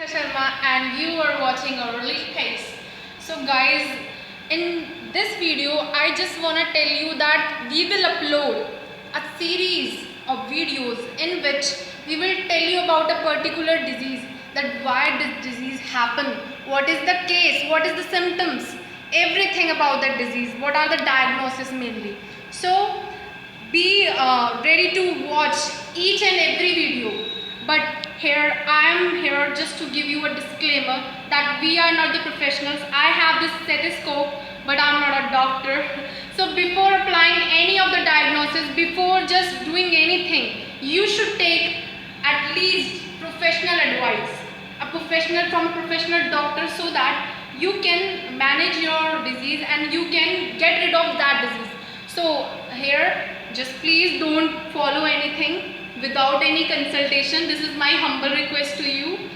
Sharma and you are watching Early Pace. So guys, in this video I just want to tell you that we will upload a series of videos in which we will tell you about a particular disease, that why this disease happen, what is the case, what is the symptoms, everything about that disease, what are the diagnosis mainly. So be ready to watch each and every video. But here I am here just to give you a disclaimer that we are not the professionals. I have this stethoscope, but I'm not a doctor. So before applying any of the diagnosis, before just doing anything, you should take at least professional advice, a professional from a professional doctor, so that you can manage your disease and you can get rid of that disease. So here, just please don't follow anything without any consultation. This is my humble request to you.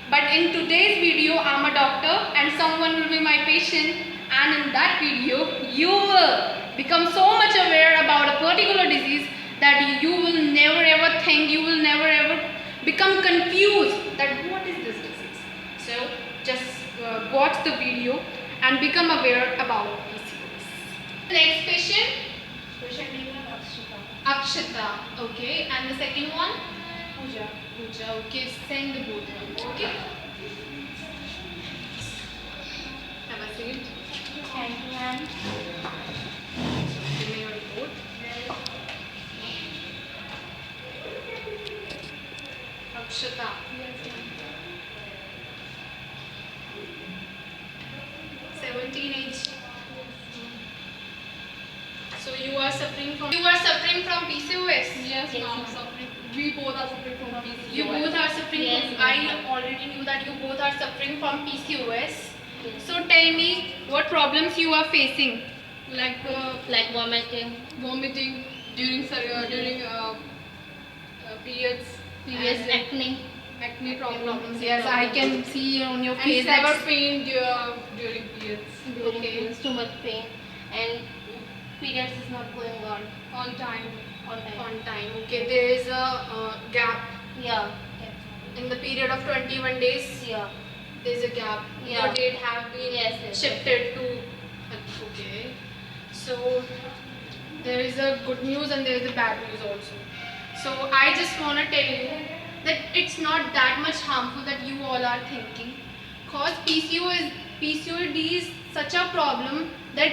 But in today's video, I'm a doctor and someone will be my patient, and in that video you will become so much aware about a particular disease that you will never ever think, you will never ever become confused that what is this disease. So just watch the video and become aware about PCOS. Next patient. Patient name is Akshita. Okay, and the second one? Pooja. Pooja. Okay, send the both ones. Okay. Have a seat. Thank you, ma'am. Give me your report. Akshita. Yes, ma'am. 17 age. So you are suffering from PCOS. Yes, ma'am. Suffering. We both are suffering from PCOS. You both are suffering Yes, from. ma'am. I already knew that you both are suffering from PCOS. Yes. So tell me what problems you are facing. like Like vomiting, vomiting during periods, previous and acne. acne problems. Yes, I can see on your And face. severe that- pain during periods. During Okay. periods, too much pain, and periods is not going On time. on time. On time. Okay, there is a gap Yeah. in the period of 21 days. Yeah. There is a gap. Yeah. Your date have been Yes. shifted to. Okay. So there is a good news and there is a bad news also. So I just want to tell you that it's not that much harmful that you all are thinking. Cause PCOD is such a problem that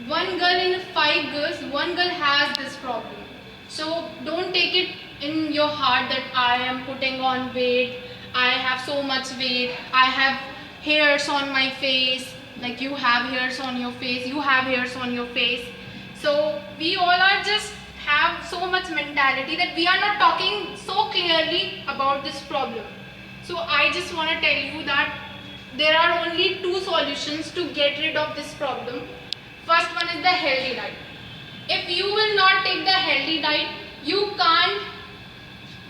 one girl in 5 girls, one girl has this problem. So don't take it in your heart that I am putting on weight, I have so much weight, I have hairs on my face, like you have hairs on your face, you have hairs on your face. So we all are just have so much mentality that we are not talking so clearly about this problem. So I just want to tell you that there are only 2 solutions to get rid of this problem. First one is the healthy diet. If you will not take the healthy diet, you can't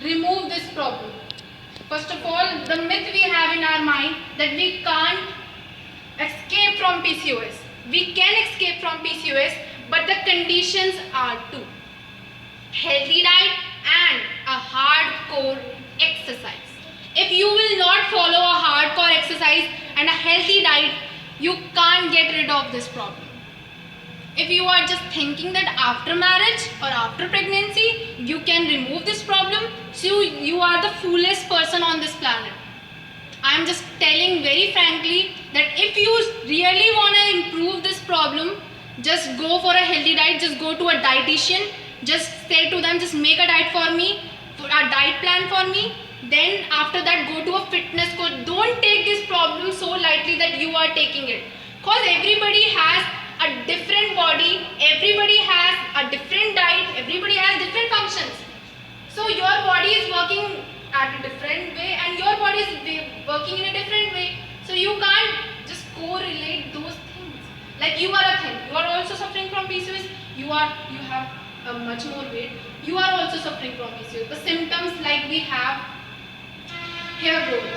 remove this problem. First of all, the myth we have in our mind that we can't escape from PCOS. We can escape from PCOS, but the conditions are 2. Healthy diet and a hardcore exercise. If you will not follow a hardcore exercise and a healthy diet, you can't get rid of this problem. If you are just thinking that after marriage or after pregnancy you can remove this problem, so you are the foolish person on this planet. I am just telling very frankly that if you really want to improve this problem, just go for a healthy diet, just go to a dietitian, just say to them, just make a diet for me, a diet plan for me. Then after that go to a fitness coach. Don't take this problem so lightly that you are taking it. Because everybody has a different body, everybody has a different diet, everybody has different functions. So your body is working at a different way and your body is working in a different way. So you can't just correlate those things. Like you are a thing, you are also suffering from PCOS, you have a much more weight, you are also suffering from PCOS. The symptoms like we have hair growth,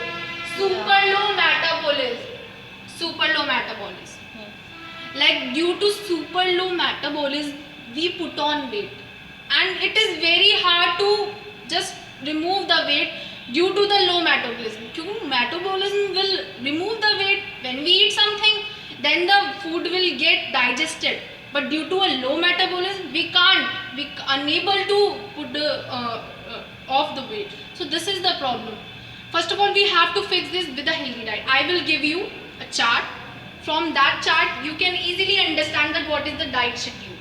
super low metabolism. Like due to super low metabolism, we put on weight, and it is very hard to just remove the weight due to the low metabolism. क्यों metabolism will remove the weight. When we eat something, then the food will get digested. But due to a low metabolism, we unable to put off the weight. So this is the problem. First of all, we have to fix this with a healthy diet. I will give you a chart. From that chart, you can easily understand that what is the diet schedule.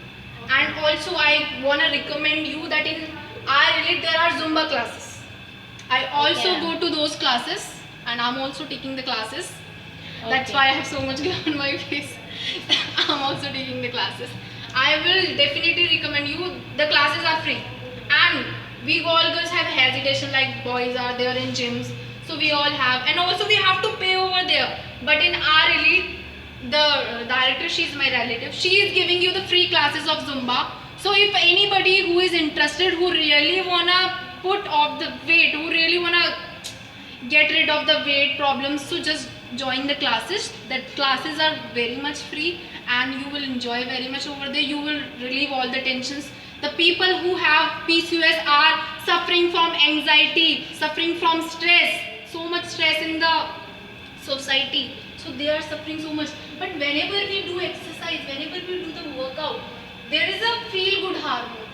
And also, I want to recommend you that in our elite there are Zumba classes. I also Okay. go to those classes, and I'm also taking the classes. That's Okay. why I have so much glow on my face. I'm also taking the classes. I will definitely recommend you. The classes are free, and we all girls have hesitation like boys are there in gyms. So we all have, and also we have to pay over there. But in our elite, the director, she's my relative. She is giving you the free classes of Zumba. So if anybody who is interested, who really wanna put off the weight, who really wanna get rid of the weight problems, so just join the classes. The classes are very much free, and you will enjoy very much over there. You will relieve all the tensions. The people who have PCOS are suffering from anxiety, suffering from stress, so much stress in the society, so they are suffering so much. But whenever we do exercise, whenever we do the workout, there is a feel good hormone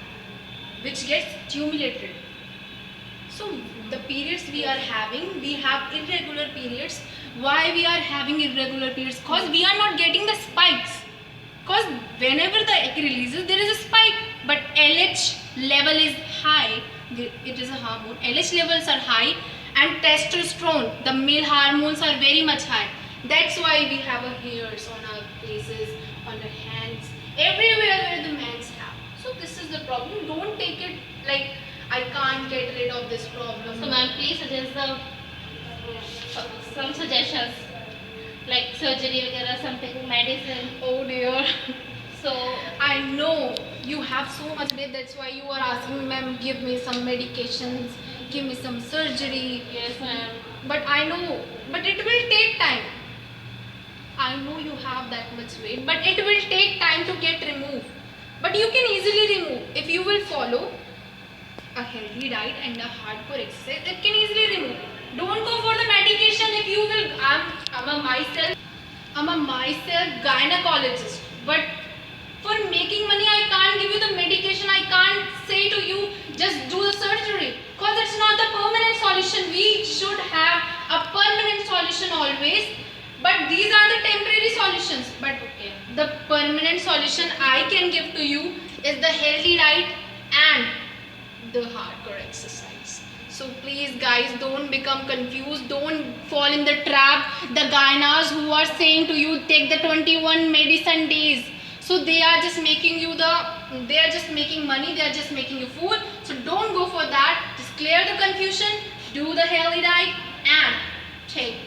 which gets stimulated. So the periods we are having, we have irregular periods. Why we are having irregular periods? Because we are not getting the spikes. Because whenever the egg releases, there is a spike. But LH level is high. It is a hormone. LH levels are high, and testosterone, the male hormones, are very much high. That's why we have a hairs on our faces, on our hands, everywhere where the men's have. So this is the problem. Don't take it like I can't get rid of this problem. So ma'am, please suggest some suggestions like surgery वगैरह, something, medicine. Oh dear. So I know you have so much weight. That's why you are asking, ma'am, give me some medications, give me some surgery. yes ma'am. But I know, but it will take time. I know you have that much weight, but it will take time to get removed. But you can easily remove if you will follow a healthy diet and a hardcore exercise. It can easily remove. Don't go for the medication. If you will, I'm a myself gynecologist, but for making money, I can't give you the medication. I can't say to you just do the surgery, because it's not the permanent solution. We should have a permanent solution always. But these are the temporary solutions. But the permanent solution I can give to you is the healthy diet and the hardcore exercise. So please guys, don't become confused. Don't fall in the trap. The gynas who are saying to you take the 21 medicine days. So they are just making you they are just making money. They are just making you fool. So don't go for that. Just clear the confusion. Do the healthy diet and take